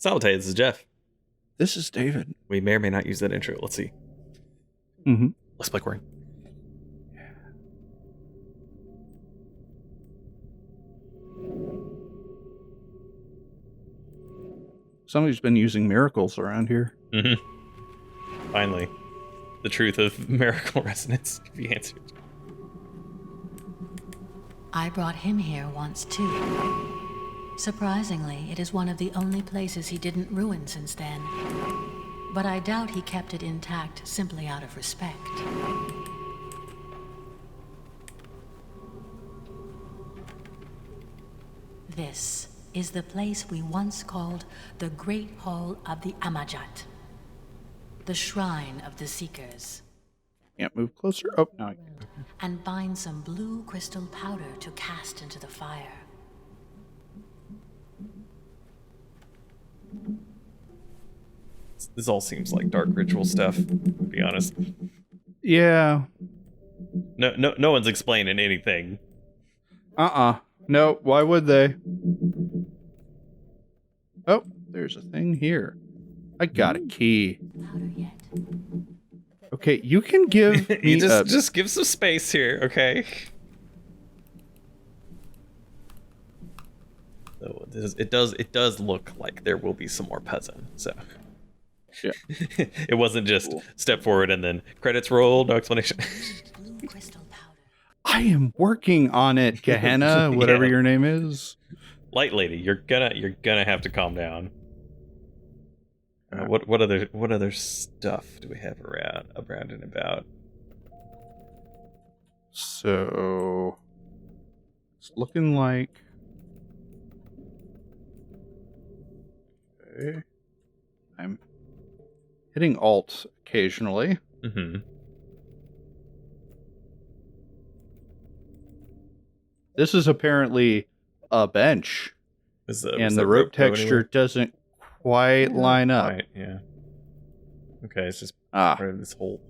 Salute, this is Jeff. This is David. We may or may not use that intro. Let's see. Mm-hmm. Let's play Quern. Somebody's been using miracles around here. Mm-hmm. Finally. The truth of miracle resonance can be answered. I brought him here once too. Surprisingly, it is one of the only places he didn't ruin since then. But I doubt he kept it intact simply out of respect. This is the place we once called the Great Hall of the Amajat, the Shrine of the Seekers. Can't move closer. Oh, no. I can. And bind some blue crystal powder to cast into the fire. This all seems like dark ritual stuff, to be honest. Yeah. No one's explaining anything. No, why would they? Oh, there's a thing here. I got a key. Powder yet? Okay, you can give me You just give some space here, okay? So it does look like there will be some more peasant, so Yeah. it wasn't just Cool. step forward and then credits roll, no explanation. Blue crystal powder. I am working on it, Gehenna, whatever Yeah. your name is. Light lady, you're gonna have to calm down. What other stuff do we have around and about? So it's looking like okay. I'm hitting Alt occasionally. Mm-hmm. This is apparently a bench, and the rope texture doesn't quite line up. Right, yeah. Okay, it's just Ah, part of this whole.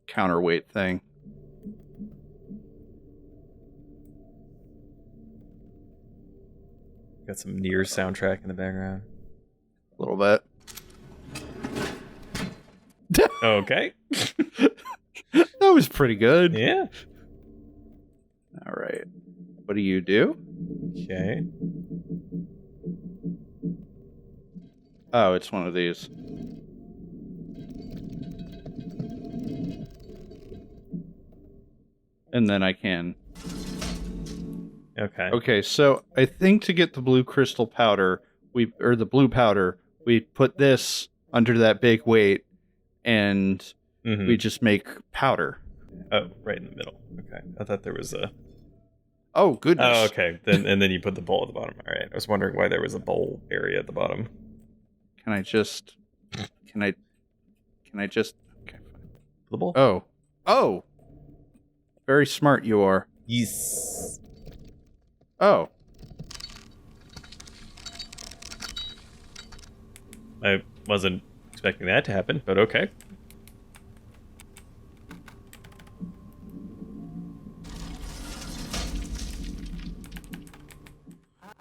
counterweight thing. Got some Nier soundtrack in the background. A little bit. Okay. That was pretty good. Yeah. All right. What do you do? Okay. Oh, it's one of these. And then I can. Okay. Okay, so I think to get the blue crystal powder, the blue powder, we put this under that big weight, and Mhm. we just make powder. Oh, right in the middle. Okay. I thought there was a. Oh, goodness. Oh, okay. And then you put the bowl at the bottom. All right. I was wondering why there was a bowl area at the bottom. Can I just... Okay, fine. The bowl. Oh! Very smart you are. Yes. Oh. I wasn't expecting that to happen, but okay.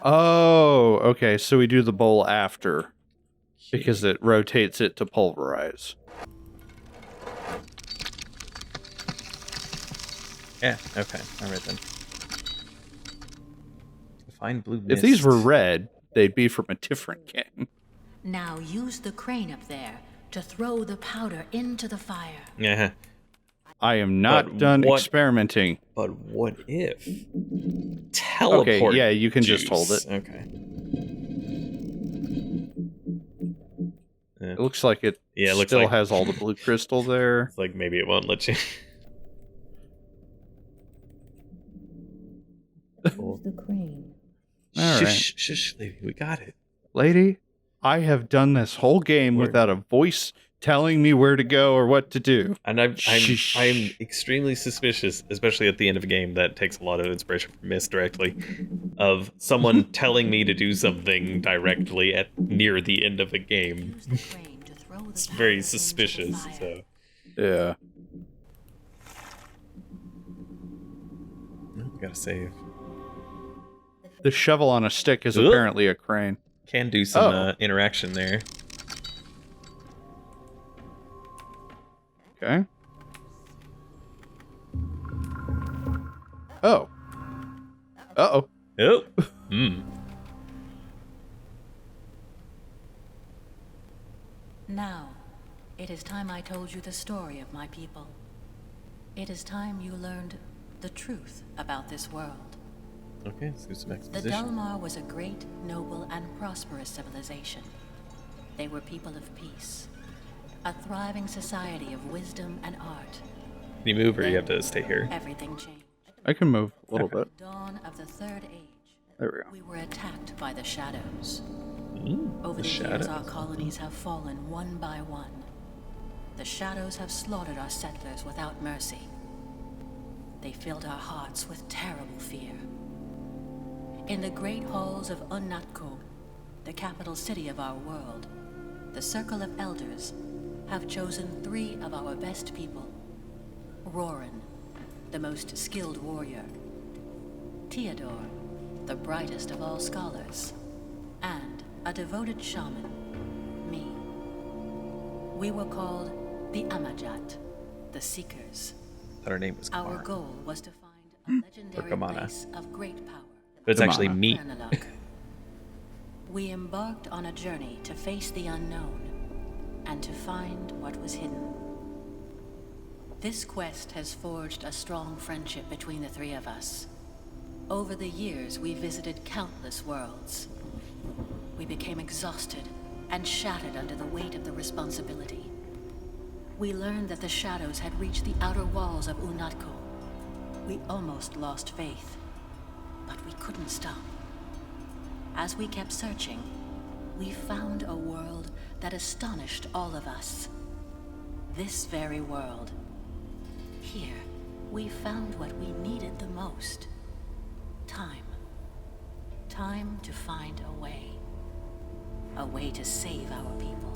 Oh, okay, so we do the bowl after, because it rotates it to pulverize. Yeah. Okay. All right then. Fine blue mist. If these were red, they'd be from a different game. Now use the crane up there to throw the powder into the fire. Yeah. I am not But done what- experimenting. But what if teleport? Okay, yeah, you can just hold juice? it. Okay. It looks like it Yeah, it looks still like- has all the blue crystal there. It's like maybe it won't let you. Use the crane. All right. Shush, lady, we got it. Lady, I have done this whole game Word. without a voice telling me where to go or what to do. And I'm Shh. extremely suspicious, especially at the end of a game that takes a lot of inspiration from Myst directly, of someone telling me to do something directly at near the end of the game. Use the crane to throw the It's powder very into the suspicious. fire. So Yeah. gotta save. The shovel on a stick is Ugh. apparently a crane. Can do some interaction there. Okay. Oh. Uh-oh. Oh. Hmm. Now, it is time I told you the story of my people. It is time you learned the truth about this world. Okay, let's do some The exposition. Dalmar was a great, noble, and prosperous civilization. They were people of peace, a thriving society of wisdom and art. Can you move, or you have to stay here? Everything changed. I can move a little bit. Dawn of the Third Age. There we go. We were attacked by the shadows. Over The the years, shadows. our colonies have fallen one by one. The shadows have slaughtered our settlers without mercy. They filled our hearts with terrible fear. In the great halls of Unnatko, the capital city of our world, the Circle of Elders have chosen 3 of our best people. Roran, the most skilled warrior. Theodore, the brightest of all scholars. And a devoted shaman, me. We were called the Amajat, the Seekers. I thought her name was Our Quern. goal was to find a legendary Kamana. place of great power. But it's actually Kamana. me. Quernaluk. We embarked on a journey to face the unknown and to find what was hidden. This quest has forged a strong friendship between the 3 of us. Over the years, we visited countless worlds. We became exhausted and shattered under the weight of the responsibility. We learned that the shadows had reached the outer walls of Unnatko. We almost lost faith, but we couldn't stop. As we kept searching, we found a world that astonished all of us. This very world. Here, we found what we needed the most. Time. Time to find a way. A way to save our people.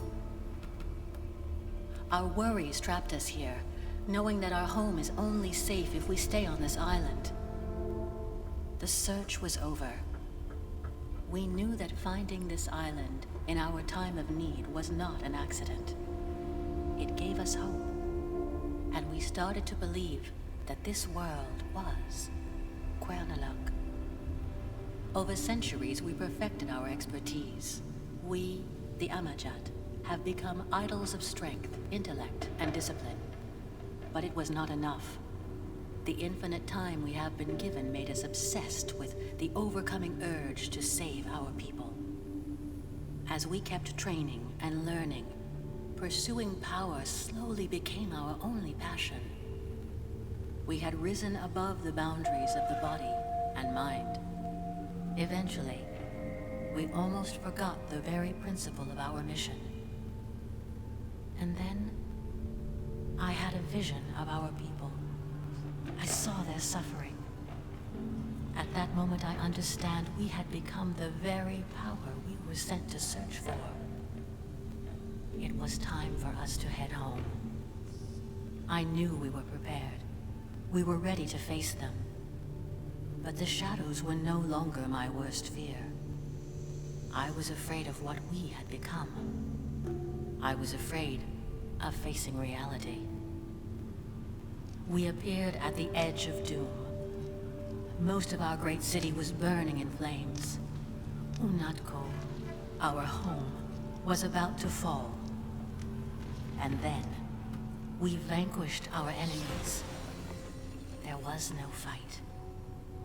Our worries trapped us here, knowing that our home is only safe if we stay on this island. The search was over. We knew that finding this island in our time of need was not an accident. It gave us hope, and we started to believe that this world was Quernaluk. Over centuries, we perfected our expertise. We, the Amajat, have become idols of strength, intellect, and discipline. But it was not enough. The infinite time we have been given made us obsessed with the overcoming urge to save our people. As we kept training and learning, pursuing power slowly became our only passion. We had risen above the boundaries of the body and mind. Eventually, we almost forgot the very principle of our mission. And then, I had a vision of our people. I saw their suffering. At that moment, I understand we had become the very power we were sent to search for. It was time for us to head home. I knew we were prepared. We were ready to face them. But the shadows were no longer my worst fear. I was afraid of what we had become. I was afraid of facing reality. We appeared at the edge of doom. Most of our great city was burning in flames. Unnatko, our home, was about to fall. And then, we vanquished our enemies. There was no fight.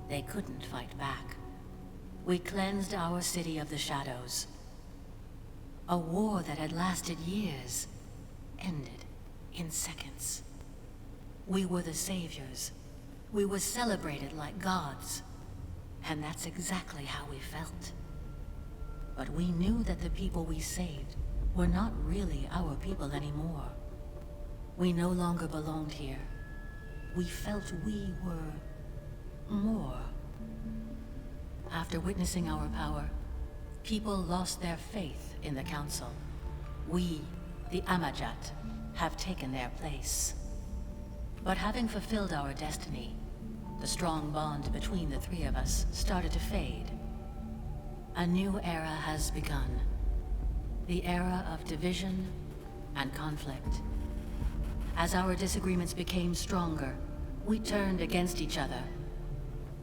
They couldn't fight back. We cleansed our city of the shadows. A war that had lasted years ended in seconds. We were the saviors. We were celebrated like gods. And that's exactly how we felt. But we knew that the people we saved were not really our people anymore. We no longer belonged here. We felt we were more. After witnessing our power, people lost their faith in the Council. We, the Amajat, have taken their place. But having fulfilled our destiny, the strong bond between the 3 of us started to fade. A new era has begun. The era of division and conflict. As our disagreements became stronger, we turned against each other.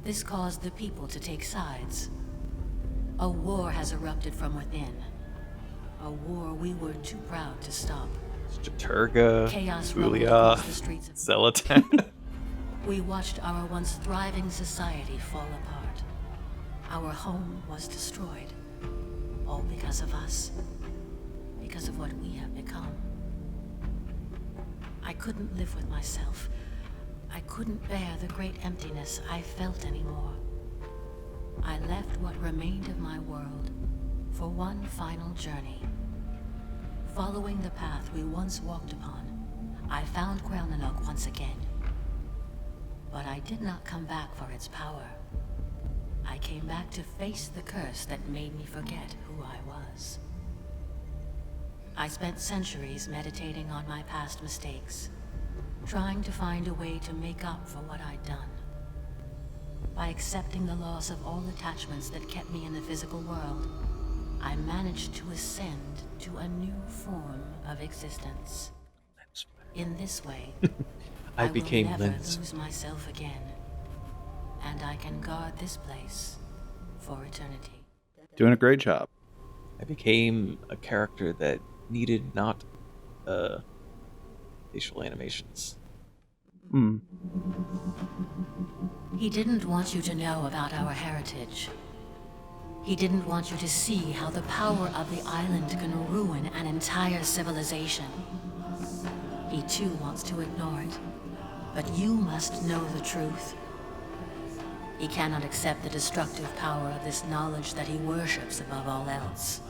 This caused the people to take sides. A war has erupted from within. A war we were too proud to stop. Straturga, Chaos rolled Julia, across the streets of Zelatan. We watched our once thriving society fall apart. Our home was destroyed. All because of us. Because of what we have become. I couldn't live with myself. I couldn't bear the great emptiness I felt anymore. I left what remained of my world for one final journey. Following the path we once walked upon, I found Quern once again. But I did not come back for its power. I came back to face the curse that made me forget who I was. I spent centuries meditating on my past mistakes, trying to find a way to make up for what I'd done. By accepting the loss of all attachments that kept me in the physical world, I managed to ascend to a new form of existence. In this way, I became will never Lens. lose myself again, and I can guard this place for eternity. Doing a great job. I became a character that needed not facial animations. He didn't want you to know about our heritage. He didn't want you to see how the power of the island can ruin an entire civilization. He too wants to ignore it, but you must know the truth. He cannot accept the destructive power of this knowledge that he worships above all else.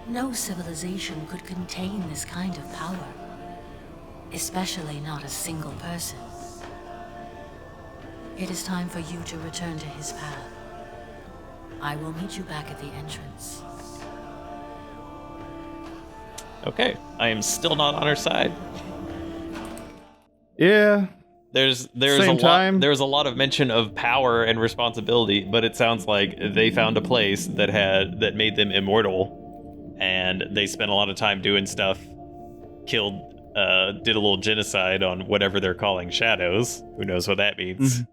No civilization could contain this kind of power, especially not a single person. It is time for you to return to his path. I will meet you back at the entrance. Okay, I am still not on her side. Yeah. There's Same time. there's a lot of mention of power and responsibility, but it sounds like they found a place that made them immortal, and they spent a lot of time doing stuff, did a little genocide on whatever they're calling shadows. Who knows what that means? Mm-hmm.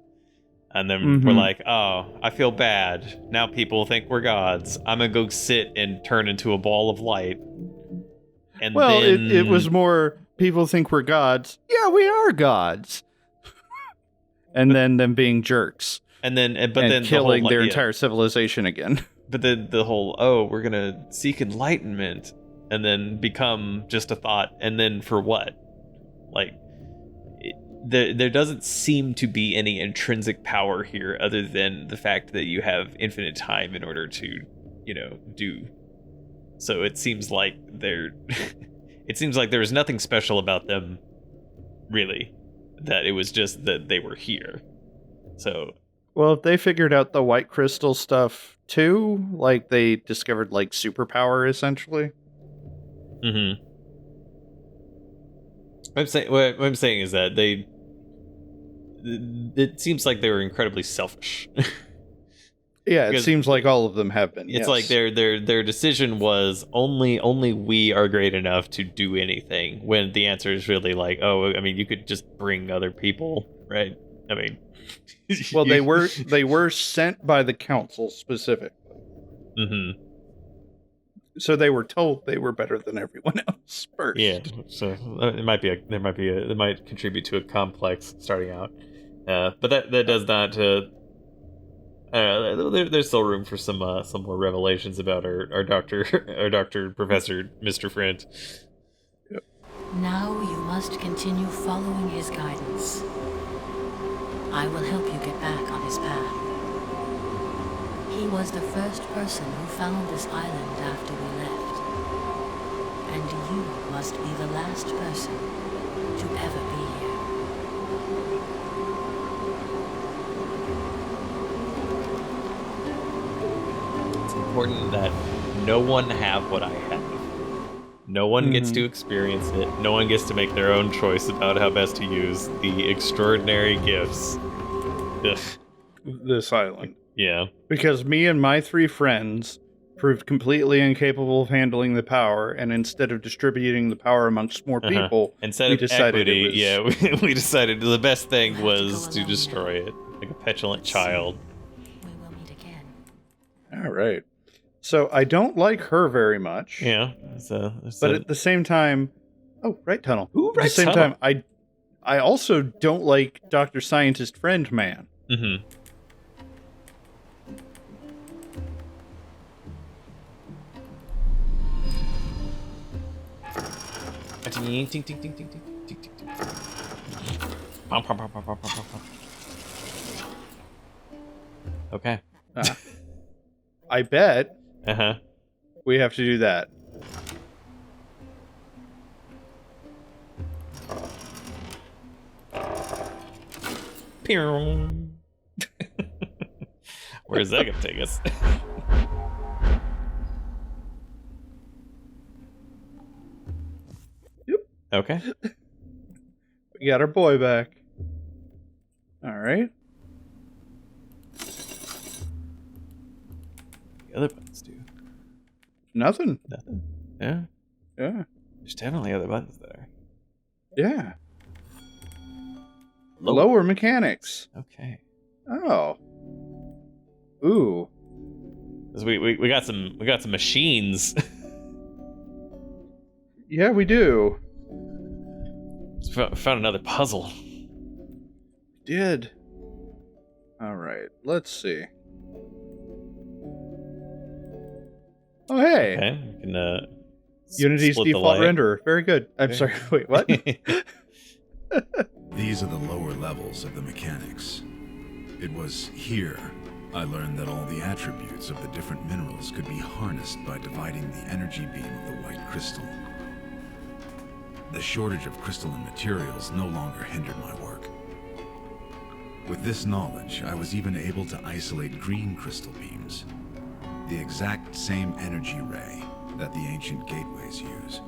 And then we're like, oh, I feel bad. Now people think we're gods. I'm gonna go sit and turn into a ball of light. And Well, then it was more people think we're gods. Yeah, we are gods. And then them being jerks and then killing the whole, their entire civilization again. But then the whole, oh, we're gonna seek enlightenment and then become just a thought, and then for what? Like, there doesn't seem to be any intrinsic power here other than the fact that you have infinite time in order to, do. So it seems like there was nothing special about them, really. That it was just that they were here. So, Well, if they figured out the white crystal stuff too, like they discovered like superpower essentially. mm-hmm. What I'm saying is that it seems like they were incredibly selfish. Yeah, it Because seems like all of them have been. It's yes. like their decision was only we are great enough to do anything, when the answer is really like, oh, I mean, you could just bring other people, right? I mean, Well, they were sent by the council specifically. Mm-hmm. So they were told they were better than everyone else first. Yeah, so it might contribute to a complex starting out, but that does not. There's still room for some more revelations about our doctor, Professor Mr. Friend. Yep. Now you must continue following his guidance. I will help you get back on his path. He was the first person who found this island after we left. And you must be the last person to ever be here. It's important that no one have what I have. No one gets to experience it. No one gets to make their own choice about how best to use the extraordinary gifts. Ugh. This island. Yeah. Because me and my 3 friends proved completely incapable of handling the power, and instead of distributing the power amongst more people, instead we of decided equity, it was... we decided the best thing We'll have to was go to alone destroy now. it, like a petulant Let's see. child. We will meet again. All right. So I don't like her very much. Yeah. But at the same time... Oh, right tunnel. Ooh, At the right same tunnel. time, I also don't like Dr. Scientist Friend Man. Mm-hmm. Ting, ting, ting, ting, ting, ting, ting, ting, ting. Pom, pom, pom, pom, pom, pom, pom. Okay. I bet Uh-huh. we have to do that. Pew. Where's that gonna take us? Yep. Okay. We got our boy back. All right. The other buttons do Nothing. nothing. Yeah. Yeah. There's definitely other buttons there. Yeah. Lower mechanics. Okay. Oh. Ooh. 'Cause we got some machines. Yeah, we do. Found another puzzle. Did. All right. Let's see. Oh, hey. Okay. We can Unity's split the default light. renderer. Very good. I'm sorry. Wait, what? These are the lower levels of the mechanics. It was here I learned that all the attributes of the different minerals could be harnessed by dividing the energy beam of the white crystal. The shortage of crystalline materials no longer hindered my work. With this knowledge, I was even able to isolate green crystal beams, the exact same energy ray that the ancient gateways use.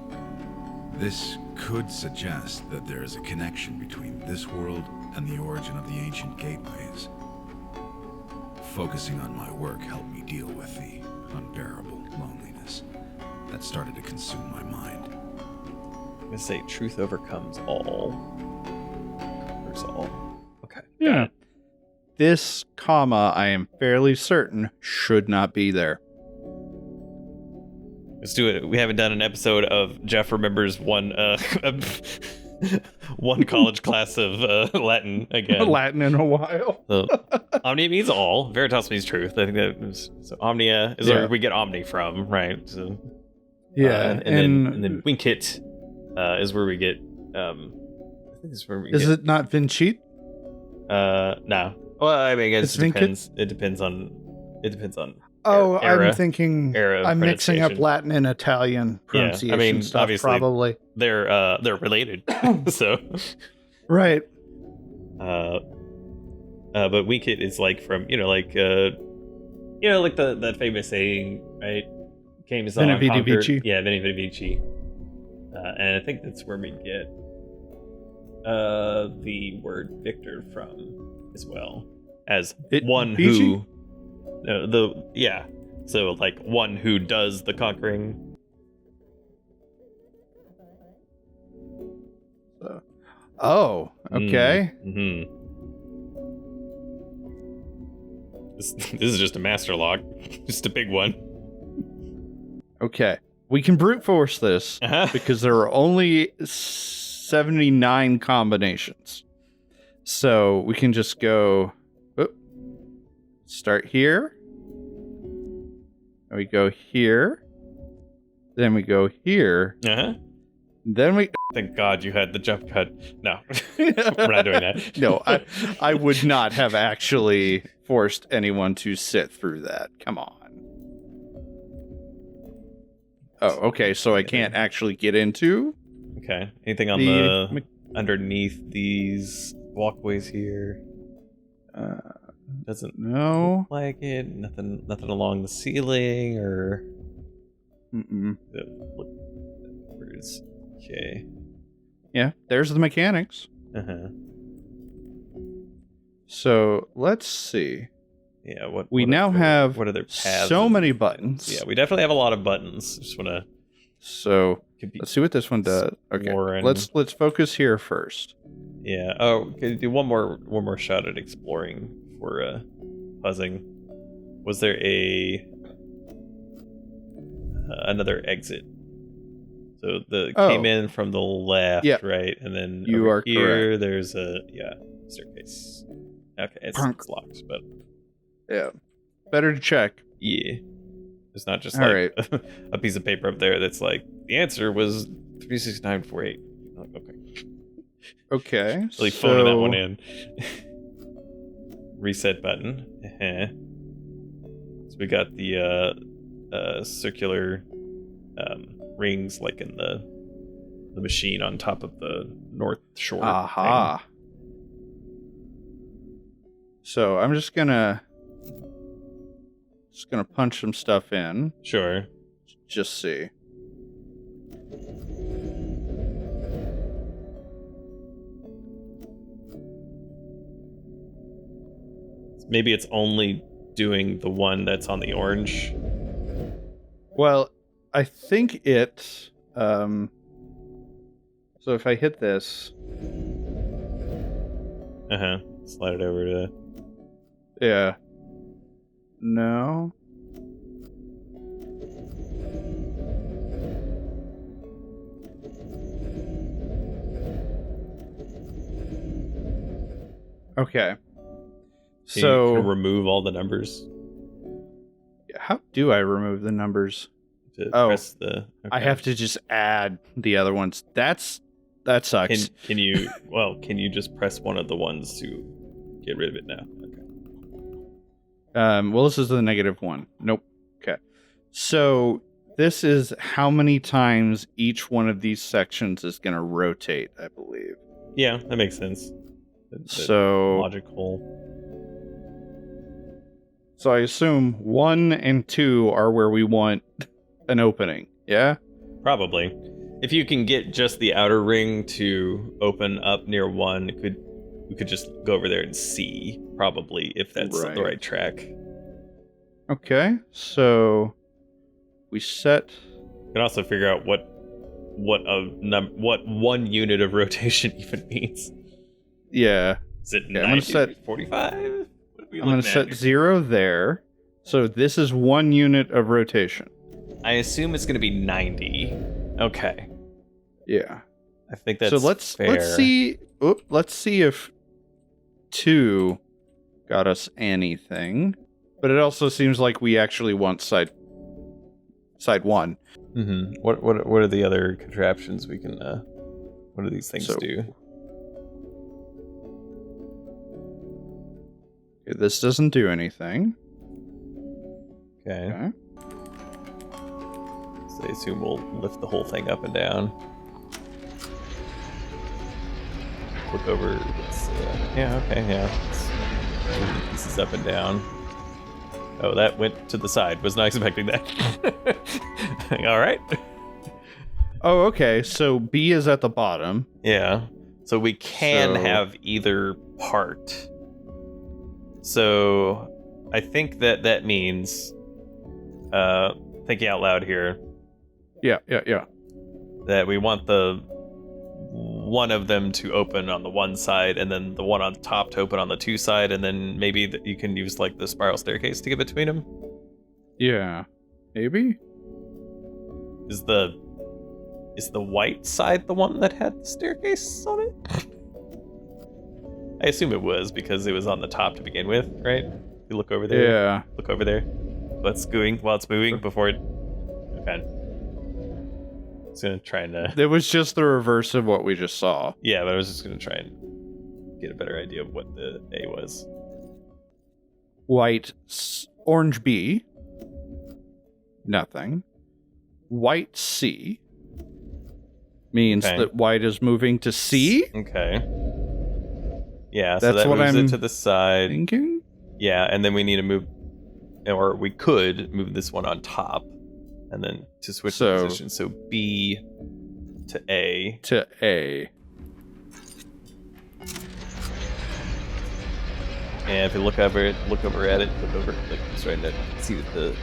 This could suggest that there is a connection between this world and the origin of the ancient gateways. Focusing on my work helped me deal with the unbearable loneliness that started to consume my mind. I'm gonna say truth overcomes all. Covers all. Okay. Yeah. This comma, I am fairly certain, should not be there. Let's do it. We haven't done an episode of Jeff remembers one one college class of Latin again. Latin in a while. So, omnia means all. Veritas means truth. I think that was, so. Omnia is Yeah. where we get omni from, right? So, Yeah, and then Winkit is where we get. I think it's where we is get. it not Vinci? No. Well, I mean, I guess It's it depends. It depends on. Oh, Era- I'm thinking. era I'm mixing up pronunciation. Latin and Italian pronunciation mean, stuff. obviously- Probably They're related. So. right. But Winkit is like from like that famous saying, right? Came as Veni Vidi Vici. Yeah, Veni Vidi Vici. And I think that's where we get the word victor from as well, as one Vici? who so like one who does the conquering. Oh, okay. Mm-hmm. This is just a master lock, just a big one. Okay. We can brute force this Uh-huh. because there are only 79 combinations. So we can just go. Start here. We go here. Then we go here. Uh-huh. Then we. Thank God you had the jump cut. No, we're not doing that. No, I would not have actually forced anyone to sit through that. Come on. Oh, okay. So I can't actually get into. Okay. Anything on The- the underneath these walkways here? Doesn't No. look like it. Nothing along the ceiling or. Mm-mm. Okay. Yeah, there's the mechanics. Uh-huh. So let's see. Yeah, what we now have what other paths? so many buttons. Yeah, we definitely have a lot of buttons. Just want to. So let's see what this one does. Okay, let's focus here first. Yeah. Oh, can you do one more shot at exploring for buzzing? Was there another exit? So came in from the left, right, and then you over are here. correct. There's a staircase. Okay, it's locked, but yeah, better to check. Yeah, it's not just All like right. a piece of paper up there that's like the answer was 36948. Okay. Okay. Really phoning that one in. Reset button. So we got the circular rings like in the machine on top of the North Shore. Aha. Thing. So I'm just gonna punch some stuff in. Sure. Just see. Maybe it's only doing the one that's on the orange. Well, I think it. So if I hit this. Slide it over to. Yeah. No. Okay. Can So you remove all the numbers. How do I remove the numbers? Press the. Okay. I have to just add the other ones. That sucks. Can you just press one of the ones to get rid of it now? Okay. Well, this is the -1. Nope. Okay. So this is how many times each one of these sections is going to rotate, I believe. Yeah, that makes sense. That's logical. So I assume 1 and 2 are where we want an opening. Yeah? Probably. If you can get just the outer ring to open up near 1, we could just go over there and see, probably, if that's the right track. Okay, so we set. You can also figure out what 1 unit of rotation even means. Yeah. Is it 90, I'm gonna set 45? I'm going to set 0 there. So this is 1 unit of rotation. I assume it's going to be 90. Okay. Yeah. I think that's so let's see. Let's see if 2 got us anything. But it also seems like we actually want side 1. Mm-hmm. What are the other contraptions we can? What do these things do? Okay, this doesn't do anything. Okay. So I assume we'll lift the whole thing up and down. Look over. Let's move pieces up and down. Oh, that went to the side. Was not expecting that. All right. Oh, okay. So B is at the bottom. Yeah. So we can have either part. So I think that means, thinking out loud here. Yeah. That we want one of them to open on the one side, and then the one on top to open on the 2 side, and then maybe you can use like the spiral staircase to get between them. Yeah, maybe. Is the white side the one that had the staircase on it? I assume it was because it was on the top to begin with, right? You look over there. Yeah. Look over there. While it's moving before it. Okay. It's gonna try and. It was just the reverse of what we just saw. Yeah, but I was just gonna try and get a better idea of what the A was. White, orange B. Nothing. White C means that white is moving to C. Okay. Yeah, that's so that what moves I'm it to the side. Thinking? Yeah, and then we need to move, or we could move this one on top, and then to switch the position. So B to A. To A. And if you look over at it, like it's trying to see the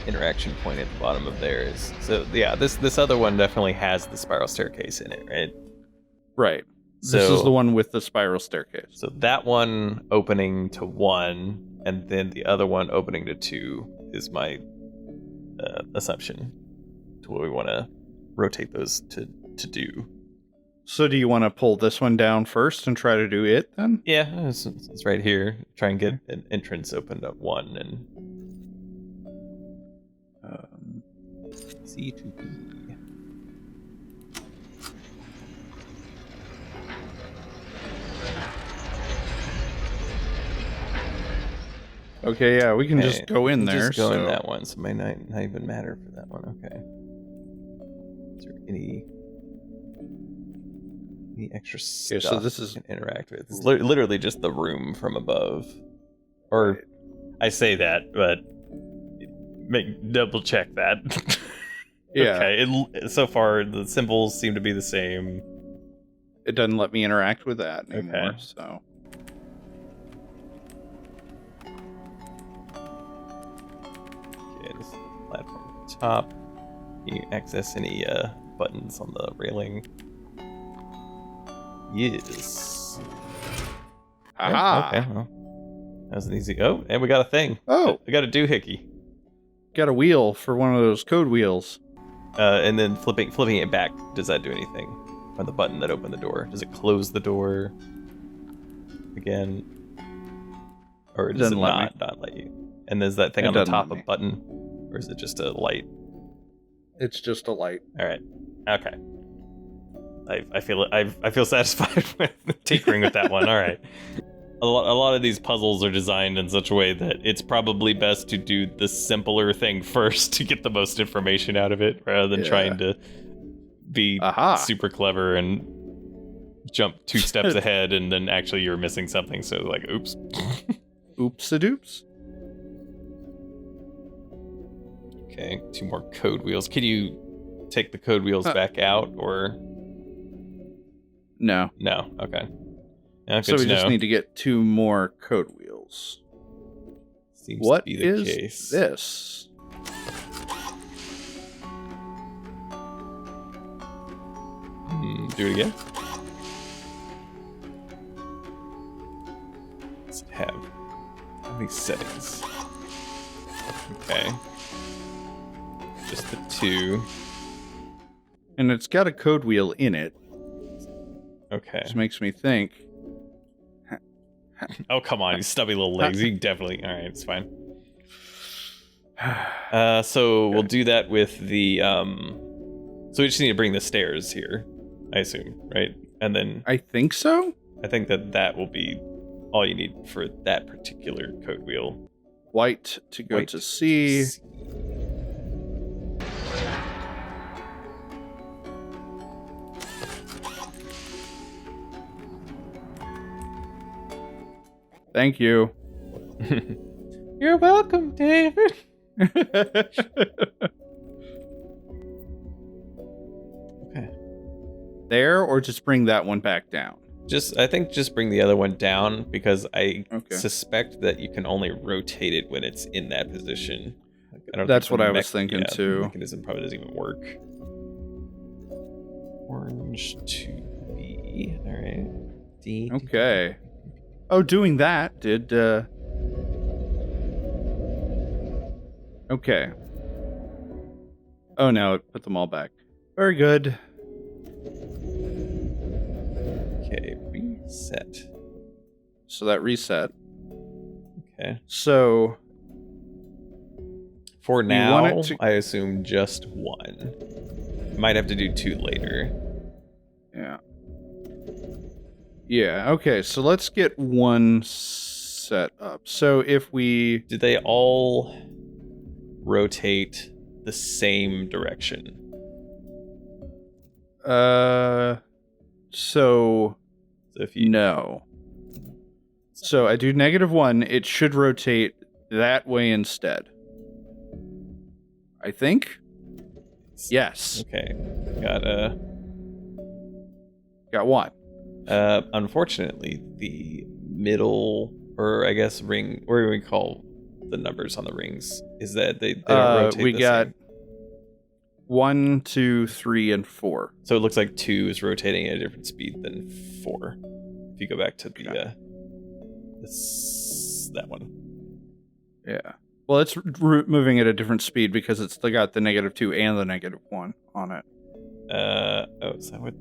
interaction point at the bottom of there is. So yeah, this other one definitely has the spiral staircase in it, right? Right. So, this is the one with the spiral staircase. So that one opening to 1, and then the other one opening to 2 is my assumption to what we want to rotate those to do. So do you want to pull this one down first and try to do it then? Yeah, it's right here. Try and get an entrance opened up 1 and C to B. Okay, yeah, we can just go in there. Just go in that one, so it may not even matter for that one. Okay. Is there any extra stuff so this is you can interact with? It's literally just the room from above. Or I say that, but double check that. Yeah. Okay. So far, the symbols seem to be the same. It doesn't let me interact with that anymore. Okay. So. Okay, this is the platform at the top. Can you access any buttons on the railing? Yes. Aha! Okay, well, that was an easy. Oh, and we got a thing. Oh. We got a doohickey. Got a wheel for one of those code wheels. And then flipping it back, does that do anything? On the button that opened the door, does it close the door again, or does it not let you? And there's that thing on the top of button, or is it just a light? It's just a light. All right, okay. I feel satisfied with tinkering with that one. All right. A lot of these puzzles are designed in such a way that it's probably best to do the simpler thing first to get the most information out of it, rather than trying to be super clever and jump 2 steps ahead and then actually you're missing something. So like, oops. Oops-a-doops. Okay, 2 more code wheels. Can you take the code wheels back out, or? No. No, okay. So we just need to get 2 more code wheels. Seems what to be the is case. This? Do it again. Let's have how many settings? Okay. Just the 2. And it's got a code wheel in it. Okay. Which makes me think. Oh, come on, you stubby little legs. You definitely. All right, it's fine. So we'll do that with the. So we just need to bring the stairs here, I assume, right? And then. I think so. I think that will be all you need for that particular code wheel. White to go to C. Thank you. You're welcome, David. Okay. There, or just bring that one back down? I think just bring the other one down, because I suspect that you can only rotate it when it's in that position. That's what I was thinking too. The mechanism probably doesn't even work. Orange to B. All right. D. Okay. Oh, doing that did. Okay. Oh, no, it put them all back. Very good. Okay, reset. So that reset. Okay. So for now, I assume just 1. Might have to do 2 later. Yeah. Yeah, okay, so let's get 1 set up. So if we... Did they all rotate the same direction? So if you... No. So I do -1, it should rotate that way instead. I think? Yes. Okay. Got 1. Unfortunately, the middle or I guess ring. What do we call the numbers on the rings? Is that they don't rotate? We the got same? 1, 2, 3, and 4. So it looks like 2 is rotating at a different speed than 4. If you go back to the that one. Yeah. Well, it's moving at a different speed because it's got the -2 and the -1 on it. Is that what?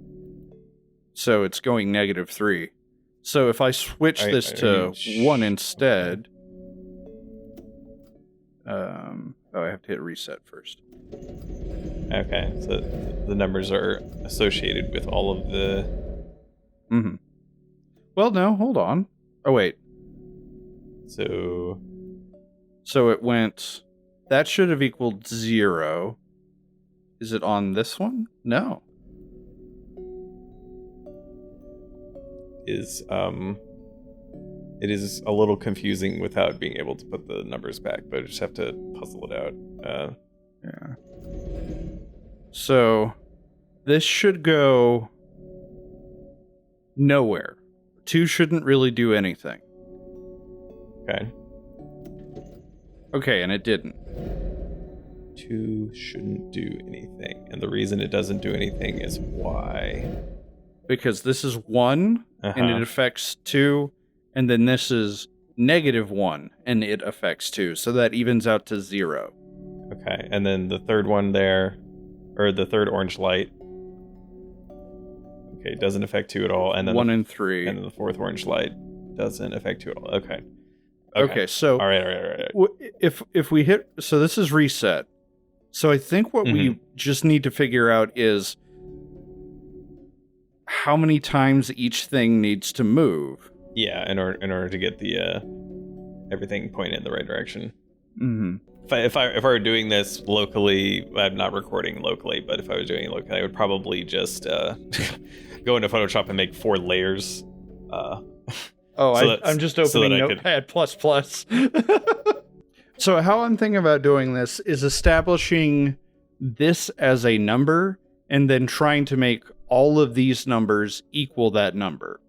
So it's going -3. So if I switch this to 1 instead, I have to hit reset first. Okay, so the numbers are associated with all of the. Mm-hmm. Well, no, hold on. Oh wait. So it went. That should have equaled 0. Is it on this one? No. It is a little confusing without being able to put the numbers back, but I just have to puzzle it out. Yeah. So this should go nowhere. 2 shouldn't really do anything. Okay. Okay, and it didn't. 2 shouldn't do anything, and the reason it doesn't do anything is why. Because this is 1, and it affects 2, and then this is -1, and it affects 2, so that evens out to 0. Okay, and then the third one there, or the third orange light. Okay, doesn't affect 2 at all, and then 1 and 3. and then the fourth orange light doesn't affect 2 at all. Okay. Okay, so all right. If we hit, so this is reset. So I think what we just need to figure out is how many times each thing needs to move. Yeah, in order to get the everything pointed in the right direction. Mm-hmm. If I were doing this locally, I'm not recording locally, but if I was doing it locally, I would probably just go into Photoshop and make 4 layers. I'm just opening Notepad++. So how I'm thinking about doing this is establishing this as a number and then trying to make all of these numbers equal that number.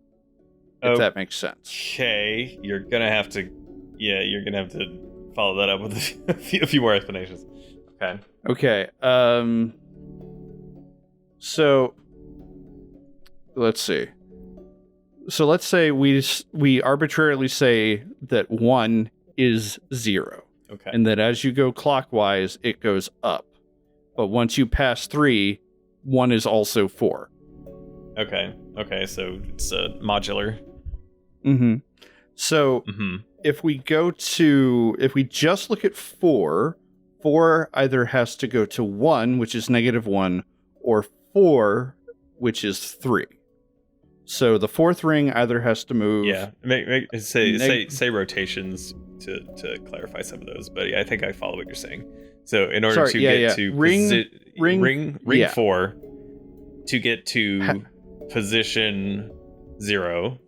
If that makes sense. Okay, you're gonna have to follow that up with a few more explanations. Okay. So let's see. So let's say we arbitrarily say that 1 is 0. Okay. And that as you go clockwise, it goes up. But once you pass 3, 1 is also 4. Okay, so it's modular. Mm-hmm. So if we just look at 4 either has to go to 1, which is -1, or 4, which is 3. So the fourth ring either has to move. Yeah, say rotations to clarify some of those. But yeah, I think I follow what you're saying. So in order to get to ring 4, to get to position 0,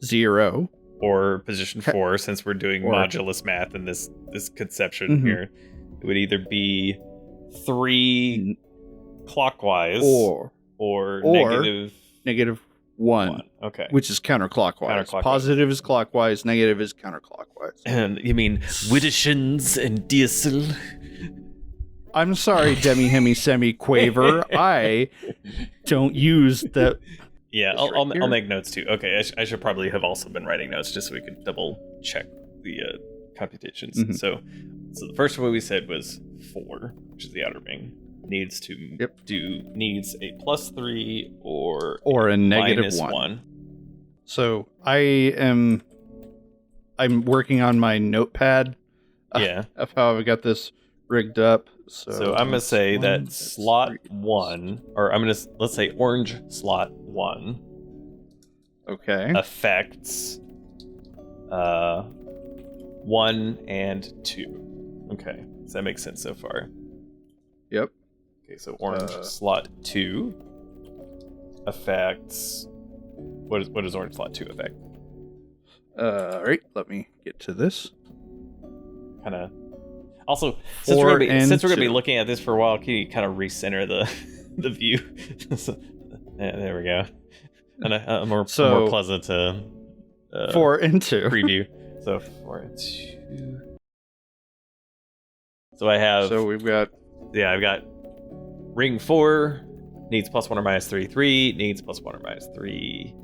or position 4, since we're doing modulus math in this conception here, it would either be 3 clockwise or -1. Okay. Which is counterclockwise. Positive is clockwise, negative is counterclockwise. And you mean Widdershins and Diesel? I'm sorry, Demi Hemi Semi Quaver. I don't use the. Yeah, I'll make notes too. Okay, I should probably have also been writing notes just so we could double check the computations. So the first one we said was 4, which is the outer ring. Needs a +3 or a -1. So I'm working on my notepad. Of how I've got this rigged up. So I'm gonna say that slot 1, or let's say orange slot 1. Okay. Affects 1 and 2. Okay, does that make sense so far? Yep. Okay, so orange slot 2 affects. What does orange slot 2 affect? Alright, let me get to this. Kind of. Also, since we're gonna be looking at this for a while, can you kind of recenter the view? Yeah, there we go. And more pleasant to 4 and 2 preview. So 4 and 2. So I have. So we've got. Yeah, I've got ring 4 needs +1 or -3. 3 needs +1 or -3.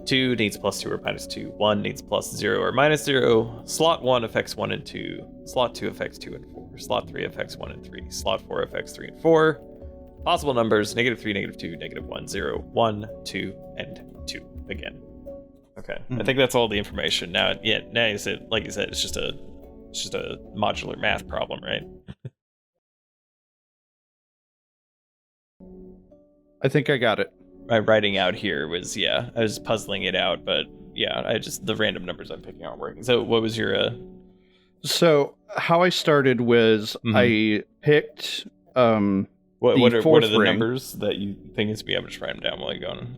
2 needs +2 or -2. 1 needs +0 or -0. Slot 1 affects 1 and 2. Slot 2 affects 2 and 4. Slot 3 affects 1 and 3. Slot 4 affects 3 and 4. Possible numbers: -3, -2, -1, 0, 1, 2, and 2 again. Okay, I think that's all the information. Now you said, like you said, it's just a modular math problem, right? I think I got it. My writing out here was, I was puzzling it out, but the random numbers I'm picking aren't working. So what was your So how I started was I picked what are the ring. numbers that you think is to be? I'm just writing them down while you're going.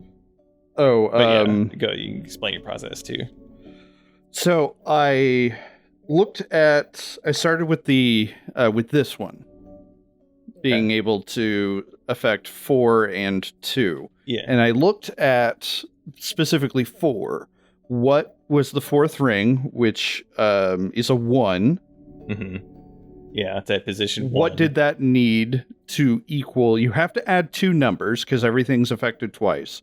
Oh, go. You can explain your process too. So I started with with this one being able to affect 4 and 2. Yeah. And I looked at specifically 4. What was the 4th ring, which is a 1? Mm-hmm. Yeah, it's at position 1. What did that need to equal? You have to add 2 numbers because everything's affected twice.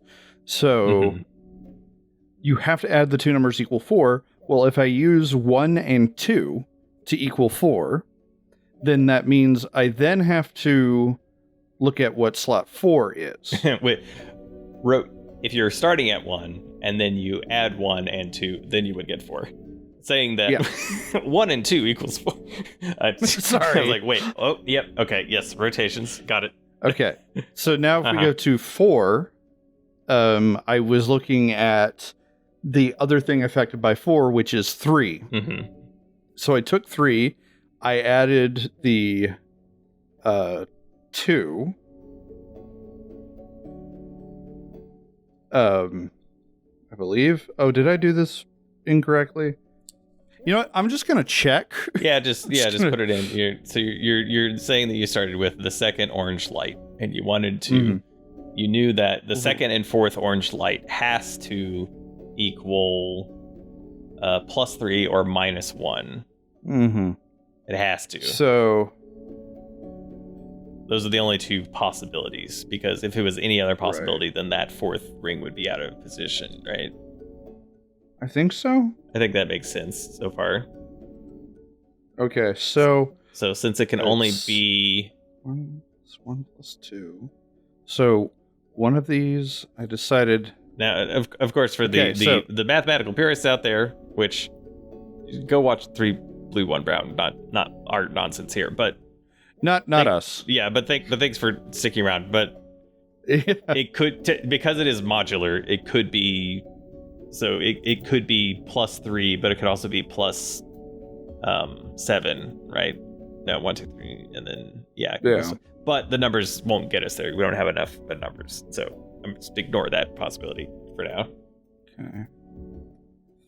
So you have to add the 2 numbers equal 4. Well, if I use 1 and 2 to equal 4, then that means I then have to look at what slot 4 is. Wait, if you're starting at 1 and then you add 1 and 2, then you would get 4. Saying that 1 and 2 equals 4. Sorry. I was like, wait. Oh, yep. Okay. Yes. Rotations. Got it. Okay. So now if we go to 4, I was looking at the other thing affected by 4, which is 3. Mm-hmm. So I took 3. I added the 2. I believe. Oh, did I do this incorrectly? You know what? I'm just gonna check. Yeah, just put it in. You're saying that you started with the second orange light, and you wanted to. You knew that the second and 4th orange light has to equal +3 or -1. Mm-hmm. It has to. So those are the only 2 possibilities, because if it was any other possibility, then that 4th ring would be out of position, right? I think so. I think that makes sense so far. Okay, so since it can only be 1 + 2. So one of these I decided. Now, of course, for the mathematical purists out there, which go watch 3 Blue 1 Brown, not our nonsense here, but not us. Yeah, but thanks for sticking around. But it could because it is modular. It could be it could be +3, but it could also be +7, right? No, 1, 2, 3, and then But the numbers won't get us there. We don't have enough numbers, so I'm just ignore that possibility for now. Okay.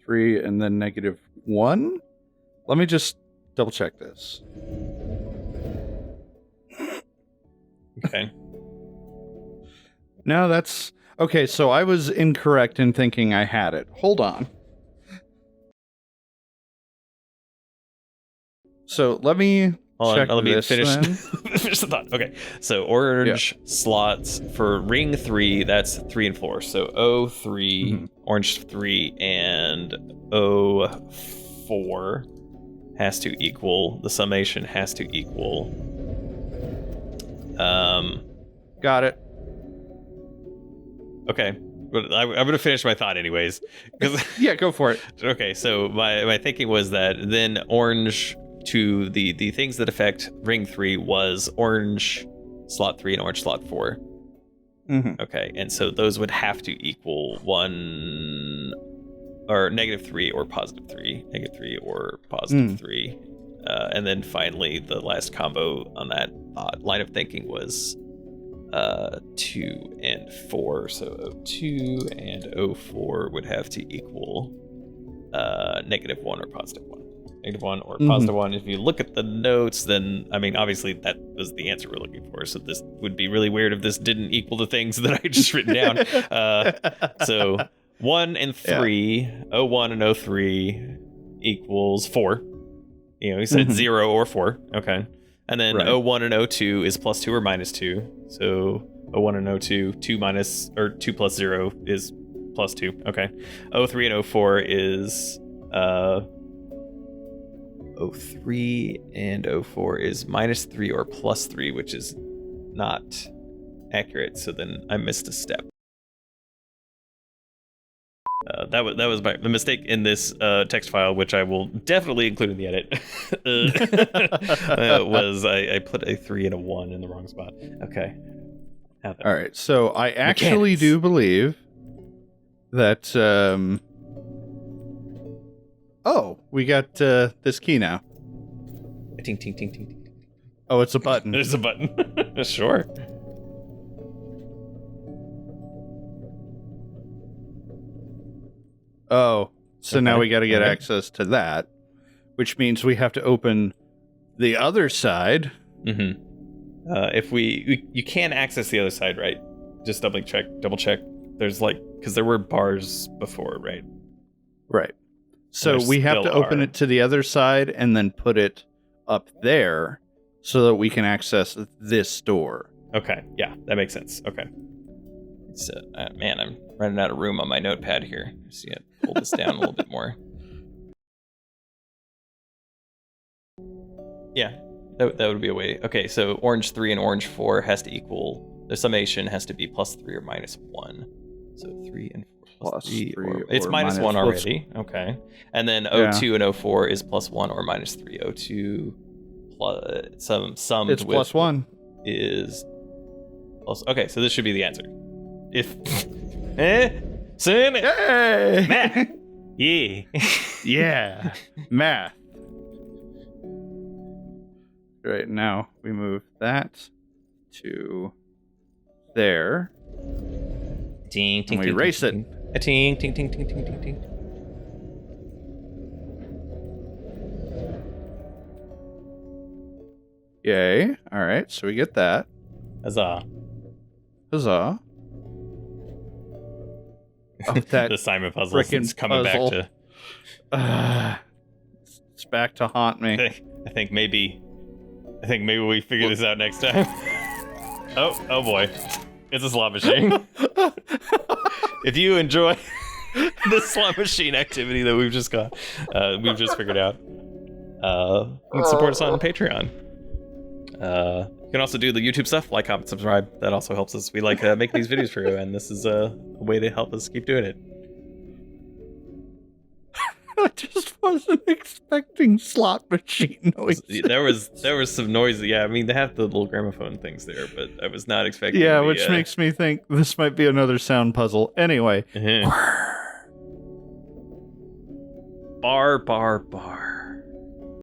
3 and then -1. Let me just double check this. Okay. No, that's okay. So I was incorrect in thinking I had it. Hold on. So let me check let me this finish then. finish the thought. Okay, so orange slots for ring 3. That's 3 and 4. So O3, orange 3, and O4 has to equal. The summation has to equal. Got it. Okay, but I'm going to finish my thought anyways. Yeah, go for it. Okay, so my thinking was that then orange to the things that affect ring 3 was orange slot 3 and orange slot 4. Mm-hmm. Okay, and so those would have to equal 1 or -3 or +3, -3 or +3. And then finally, the last combo on that line of thinking was 2 and 4. So O2 and O4 would have to equal -1 or +1. -1 or +1. If you look at the notes, then, I mean, obviously that was the answer we're looking for. So this would be really weird if this didn't equal the things that I just written down. So 1 and 3, O1 and O3, equals 4. You know, he said 0 or 4. Okay. And then Right. O1 and O2 is +2 or -2. So O1 and O2, 2 plus 0 is +2. Okay. O3 and O4 is O3 and O4 is -3 or +3, which is not accurate. So then I missed a step. That was the mistake in this text file, which I will definitely include in the edit. Was I put a 3 and a 1 in the wrong spot? Okay. All right. So I actually do believe that. Oh, we got this key now. Ting ting ting ting ting. Oh, it's a button. There's a button. Sure. Oh, so Okay. now we got to get Alright. access to that, which means we have to open the other side. Mm-hmm. If you can access the other side, right? Just double check. There's because there were bars before, right? Right. So There we have to still open are. it to the other side and then put it up there so that we can access this door. Okay. Yeah, that makes sense. Okay. It's man, I'm running out of room on my notepad here. Just pull this down a little bit more. Yeah, that would be a way. Okay, so orange 3 and orange 4 has to equal. The summation has to be +3 or -1. So 3 and 4 Plus 3 3 or it's or -1 minus- already. Okay, and then O2 and O4 is +1 or -3. O2 plus summed It's with +1. is plus. Okay, so this should be the answer. If soon Yay! math. Yeah. Yeah. Math. Right now, we move that to there. Ting, ting, And we ting, erase ting, ting, ting, ting, ting, ting, ting, ting. Yay. All right, so we get that. Huzzah. Huzzah. Oh, that The Simon puzzle is frickin' coming puzzle. back it's back to haunt me. to. I think maybe we figure this out next time. Oh boy. It's a slot machine. If you enjoy the slot machine activity that we've just figured out, you can support us on Patreon. You can also do the YouTube stuff, like, comment, subscribe. That also helps us. We like make these videos for you, and this is a way to help us keep doing it. I just wasn't expecting slot machine noises. There was some noise. Yeah, I mean they have the little gramophone things there, but I was not expecting. Yeah, the, which makes me think this might be another sound puzzle. Anyway. Bar.